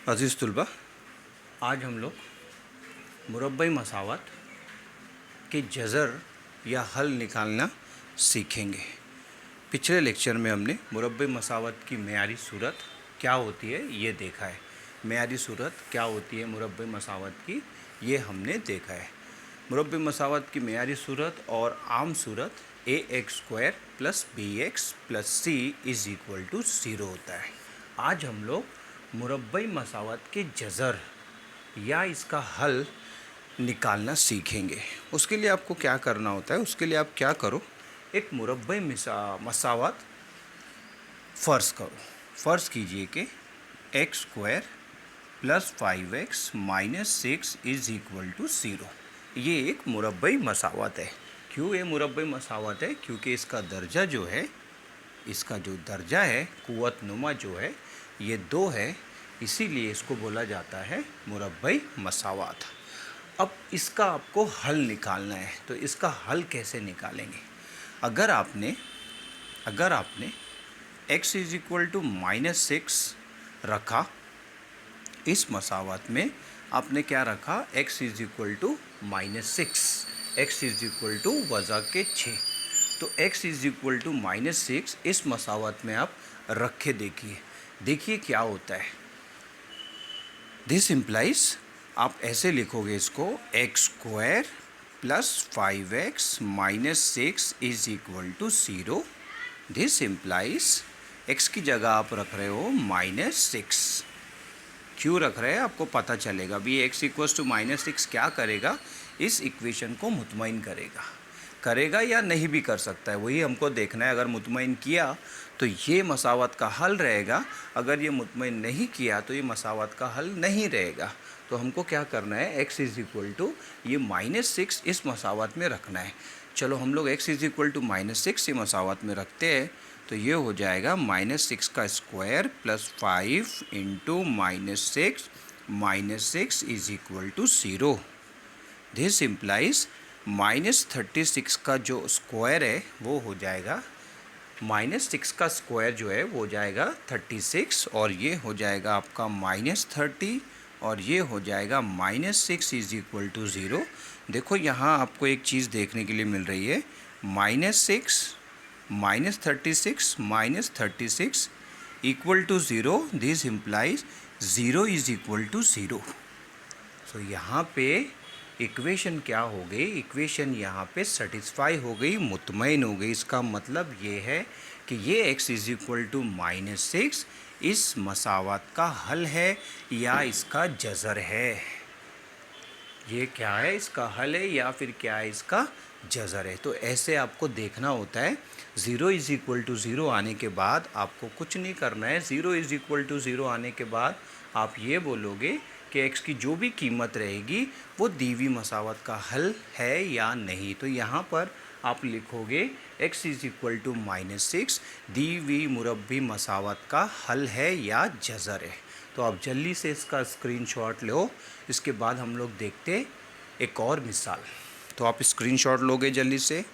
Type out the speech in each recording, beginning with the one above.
अज़ीज़ तुलबा, आज हम लोग मुरब्बई मसावत के जज़र या हल निकालना सीखेंगे। पिछले लेक्चर में हमने मुरब्बई मसावत की मेयारी सूरत क्या होती है ये देखा है। मेयारी सूरत क्या होती है मुरब्बई मसावत की, ये हमने देखा है। मुरब्बई मसावत की मेयारी सूरत और आम सूरत ax² + bx + c = 0 होता है। आज हम लोग मुरब्बई मसावत के जज़र या इसका हल निकालना सीखेंगे। उसके लिए आपको क्या करना होता है, उसके लिए आप क्या करो, एक मुरब्बई मसावत फ़र्ज़ करो। फ़र्ज़ कीजिए कि x² + 5x - 6 = 0। ये एक मुरब्बई मसावत है। क्यों ये मुरब्बई मसावत है? क्योंकि इसका दर्जा जो है, इसका जो दर्जा है, कुव्वत-नुमा जो है, ये 2 है, इसीलिए इसको बोला जाता है मुरब्बई मसावत। अब इसका आपको हल निकालना है, तो इसका हल कैसे निकालेंगे? अगर आपने x = -6 रखा, इस मसावत में आपने क्या रखा? x = -6, x = वज़ा के 6। तो x = -6 इस मसावत में आप रख के देखिए क्या होता है। दिस इम्प्लाइज, आप ऐसे लिखोगे इसको, x² + 5x - 6 = 0। This implies x की जगह आप रख रहे हो -6। क्यों रख रहे हैं आपको पता चलेगा। अभी x = -6 क्या करेगा? इस इक्वेशन को मुतमईन करेगा या नहीं भी कर सकता है, वही हमको देखना है। अगर मुतमईन किया तो ये मसावत का हल रहेगा, अगर ये मुतमईन नहीं किया तो ये मसावत का हल नहीं रहेगा। तो हमको क्या करना है? x = ये -6 इस मसावत में रखना है। चलो हम लोग x = -6 ये मसावत में रखते हैं, तो ये हो जाएगा -6 का स्क्वायर + 5 × -6 = 0। दिस इम्प्लाइज -36 का जो स्क्वायर है वो हो जाएगा, -6 का स्क्वायर जो है वो हो जाएगा 36, और ये हो जाएगा आपका -30, और ये हो जाएगा -6 = 0। देखो यहाँ आपको एक चीज़ देखने के लिए मिल रही है, -6 -36 -36 = 0। This implies 0 = 0। सो यहाँ पे इक्वेशन क्या हो गई? इक्वेशन यहाँ पे सेटिस्फाई हो गई, मुतमईन हो गई। इसका मतलब ये है कि ये x = -6 इस मसावत का हल है या इसका जज़र है। ये क्या है? इसका हल है या फिर क्या है? इसका जज़र है। तो ऐसे आपको देखना होता है। 0 = 0 आने के बाद आपको कुछ नहीं करना है। 0 = 0 आने के बाद आप ये बोलोगे कि x की जो भी कीमत रहेगी वो दी हुई मसावत का हल है या नहीं। तो यहाँ पर आप लिखोगे x = -6 दी हुई मुरब्बी मसावत का हल है या जज़र है। तो आप जल्दी से इसका स्क्रीनशॉट लो। इसके बाद हम लोग देखते एक और मिसाल। तो आप स्क्रीनशॉट लोगे जल्दी से।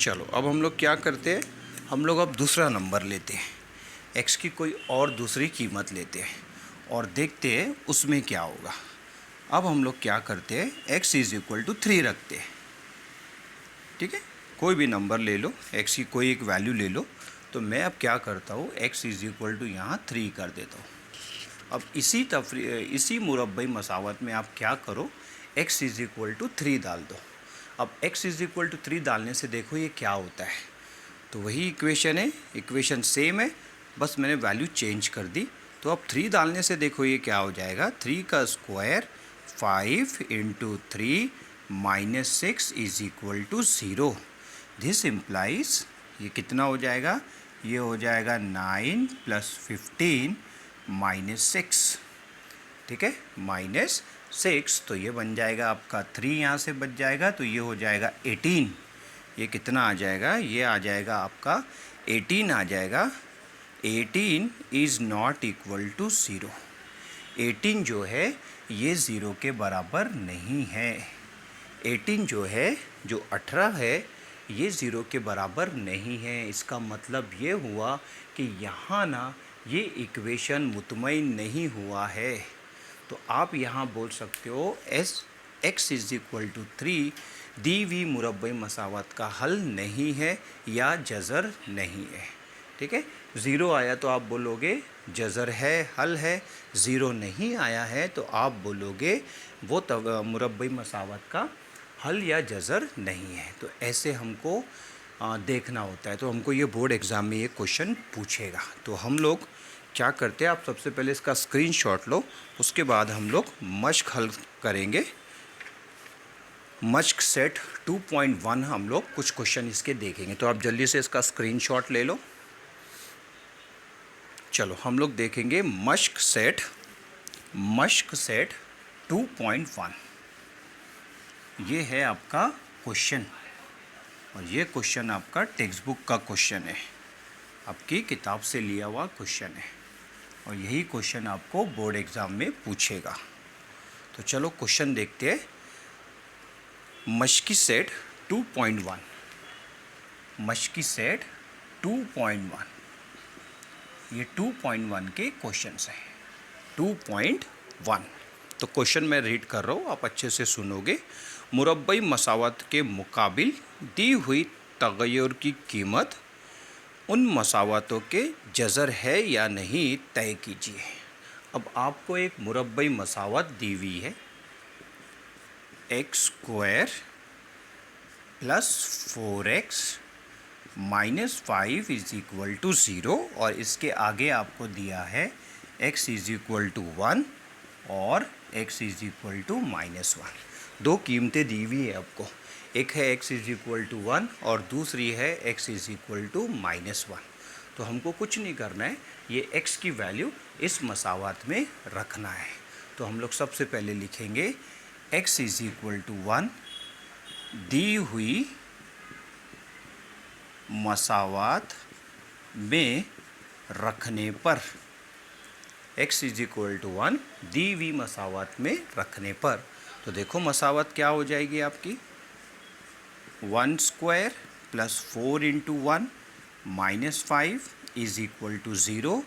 चलो अब हम लोग क्या करते हैं, हम लोग अब दूसरा नंबर लेते हैं, x की कोई और दूसरी कीमत लेते हैं और देखते हैं उसमें क्या होगा। अब हम लोग क्या करते हैं, x = 3 रखते हैं। ठीक है, कोई भी नंबर ले लो, x की कोई एक वैल्यू ले लो। तो मैं अब क्या करता हूँ, x = यहाँ 3 कर देता हूँ। अब इसी मुरब्बई मसावत में आप क्या करो, x = 3 डाल दो। अब x = 3 डालने से देखो ये क्या होता है। तो वही इक्वेशन है, इक्वेशन सेम है, बस मैंने वैल्यू चेंज कर दी। तो अब 3 डालने से देखो ये क्या हो जाएगा, 3 का स्क्वायर 5 × 3 - 6 = 0। दिस इम्प्लाइज ये कितना हो जाएगा, ये हो जाएगा 9 + 15 - 6। ठीक है, -6, तो ये बन जाएगा आपका 3, यहाँ से बच जाएगा, तो ये हो जाएगा 18। ये कितना आ जाएगा, ये आ जाएगा आपका 18 आ जाएगा। 18 = नॉट इक्वल टू 0। 18 जो है ये 0 के बराबर नहीं है। 18 जो है, जो 18 है, ये ज़ीरो के बराबर नहीं है। इसका मतलब ये हुआ कि यहाँ ना ये इक्वेशन मुतमईन नहीं हुआ है। तो आप यहाँ बोल सकते हो x इज़ इक्वल टू 3 दी हुई मुरब्बई मसावत का हल नहीं है या जज़र नहीं है। ठीक है, ज़ीरो आया तो आप बोलोगे जज़र है, हल है। ज़ीरो नहीं आया है तो आप बोलोगे वो मुरब्बई मसावत का हल या जज़र नहीं है। तो ऐसे हमको देखना होता है। तो हमको ये बोर्ड एग्ज़ाम में ये क्वेश्चन पूछेगा। तो हम लोग क्या करते हैं, आप सबसे पहले इसका स्क्रीनशॉट लो, उसके बाद हम लोग मश्क हल करेंगे। मश्क सेट 2.1 हम लोग कुछ क्वेश्चन इसके देखेंगे। तो आप जल्दी से इसका स्क्रीनशॉट ले लो। चलो हम लोग देखेंगे मश्क सेट 2.1। ये है आपका क्वेश्चन और ये क्वेश्चन आपका टेक्स्ट बुक का क्वेश्चन है, आपकी किताब से लिया हुआ क्वेश्चन है और यही क्वेश्चन आपको बोर्ड एग्ज़ाम में पूछेगा। तो चलो क्वेश्चन देखते हैं। मश्की सेट 2.1, मश्की सेट 2.1, ये 2.1 के क्वेश्चंस हैं। 2.1 तो क्वेश्चन मैं रीड कर रहा हूँ, आप अच्छे से सुनोगे। मुरब्बई मसावत के मुकाबिल दी हुई तग़य्युर की कीमत उन मसावतों के जज़र है या नहीं तय कीजिए। अब आपको एक मुरब्बई मसावत दी हुई है, x² plus 4x minus 5 is equal to 0 और इसके आगे आपको दिया है x इज़ इक्वल टू 1 और x इज़ इक्वल टू -1। दो कीमतें दी हुई है आपको, एक है x इज़ इक्वल टू 1 और दूसरी है x इज़ इक्वल टू -1। तो हमको कुछ नहीं करना है, ये x की वैल्यू इस मसावत में रखना है। तो हम लोग सबसे पहले लिखेंगे x इज़ इक्वल टू 1 दी हुई मसावत में रखने पर, x इज इक्वल टू 1 दी हुई मसावत में रखने पर। तो देखो मसावत क्या हो जाएगी आपकी, 1² plus 4 into 1 minus 5 is equal to 0।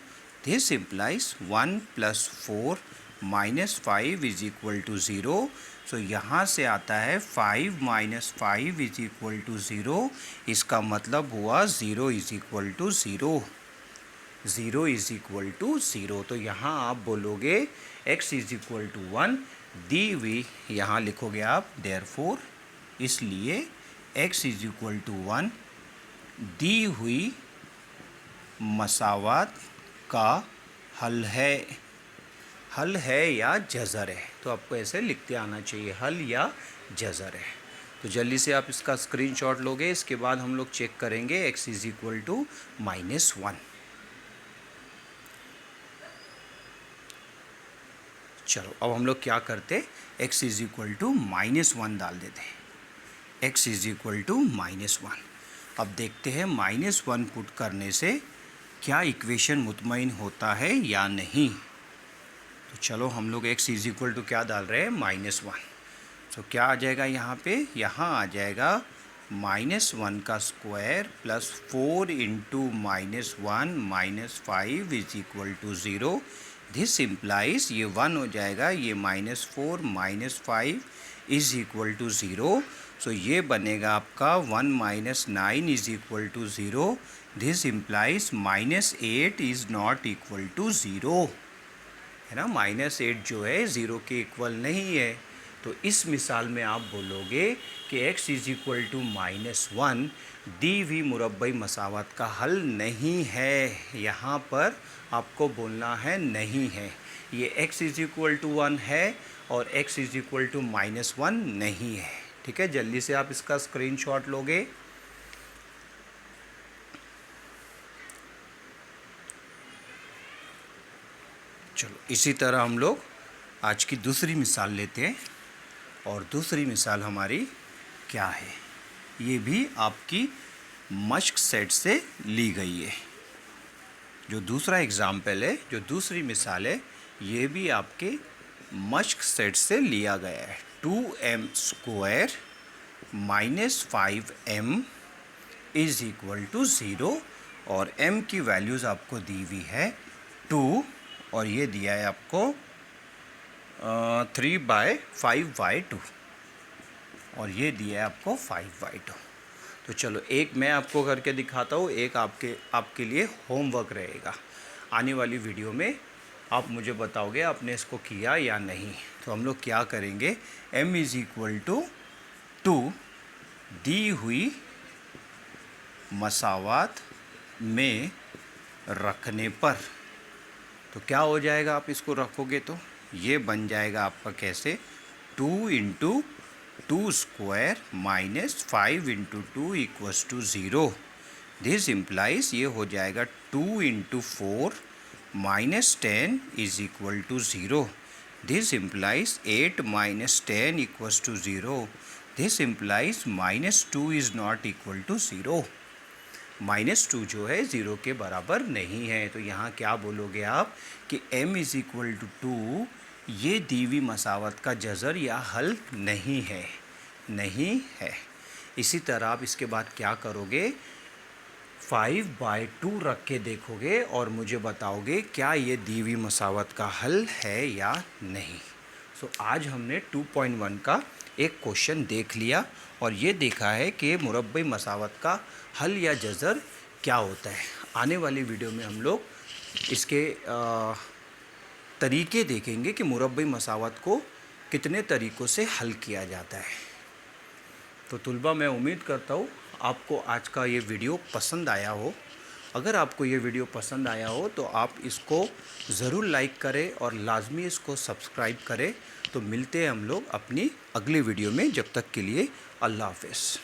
This implies 1 plus 4 minus 5 is equal to 0। So यहाँ से आता है 5 माइनस 5 इज इक्वल टू 0। इसका मतलब हुआ 0 is equal to 0, 0 is equal to 0। तो यहाँ आप बोलोगे x इज इक्वल टू 1 दी हुई, यहाँ लिखोगे आप देयरफॉर, इसलिए x इज इक्वल टू 1 दी हुई मसावत का हल है, हल है या जज़र है। तो आपको ऐसे लिखते आना चाहिए, हल या जज़र है। तो जल्दी से आप इसका स्क्रीनशॉट लोगे, इसके बाद हम लोग चेक करेंगे x इज इक्वल टू -1। चलो अब हम लोग क्या करते, x इज इक्वल टू -1 डाल देते हैं, x इज इक्वल टू -1। अब देखते हैं -1 पुट करने से क्या इक्वेशन मुतमईन होता है या नहीं। तो चलो हम लोग x इज इक्वल टू क्या डाल रहे हैं, -1। तो क्या आ जाएगा यहाँ पे, यहाँ आ जाएगा -1 का square plus 4 into -1 minus 5 is equal to 0। This implies ये 1 हो जाएगा, ये -4 minus 5 is equal to 0। So ये बनेगा आपका 1 minus 9 is equal to 0। This implies -8 is not equal to 0, है ना। -8 जो है 0 के इक्वल नहीं है। तो इस मिसाल में आप बोलोगे कि x इज़ इक्वल टू -1 दी हुई मुरब्बई मसावत का हल नहीं है। यहाँ पर आपको बोलना है नहीं है, ये x इज़ इक्वल टू 1 है और x इज़ इक्वल टू -1 नहीं है। ठीक है, जल्दी से आप इसका स्क्रीनशॉट लोगे। चलो इसी तरह हम लोग आज की दूसरी मिसाल लेते हैं और दूसरी मिसाल हमारी क्या है, ये भी आपकी मश्क सेट से ली गई है। जो दूसरा एग्ज़ाम्पल है, जो दूसरी मिसाल है, ये भी आपके मश्क सेट से लिया गया है। 2m² minus 5m is equal to 0 और m की वैल्यूज़ आपको दी हुई है 2 और ये दिया है आपको 3/5/2 और ये दिया है आपको 5/2। तो चलो एक मैं आपको करके दिखाता हूँ, एक आपके लिए होमवर्क रहेगा। आने वाली वीडियो में आप मुझे बताओगे आपने इसको किया या नहीं। तो हम लोग क्या करेंगे, m इज़ इक्वल टू 2 दी हुई मसावात में रखने पर तो क्या हो जाएगा, आप इसको रखोगे तो ये बन जाएगा आपका कैसे, 2 into 2 square minus 5 into 2 equals to 0। This implies ये हो जाएगा 2 into 4 minus 10 is equal to 0। This implies 8 minus 10 equals to 0। This implies -2 is not equal to 0। -2 जो है 0 के बराबर नहीं है। तो यहाँ क्या बोलोगे आप कि m इज़ इक्वल टू 2 ये दी हुई मसावत का जज़र या हल नहीं है, नहीं है। इसी तरह आप इसके बाद क्या करोगे, 5/2 रख के देखोगे और मुझे बताओगे क्या ये दी हुई मसावत का हल है या नहीं। सो आज हमने 2.1 का एक क्वेश्चन देख लिया और ये देखा है कि मुरब्बी मसावत का हल या जज़र क्या होता है। आने वाली वीडियो में हम लोग इसके तरीके देखेंगे कि मुरब्बी मसावत को कितने तरीक़ों से हल किया जाता है। तो तुलबा मैं उम्मीद करता हूँ आपको आज का ये वीडियो पसंद आया हो। अगर आपको ये वीडियो पसंद आया हो तो आप इसको ज़रूर लाइक करें और लाजमी इसको सब्सक्राइब करें। तो मिलते हैं हम लोग अपनी अगली वीडियो में, जब तक के लिए अल्लाह हाफ़िज़।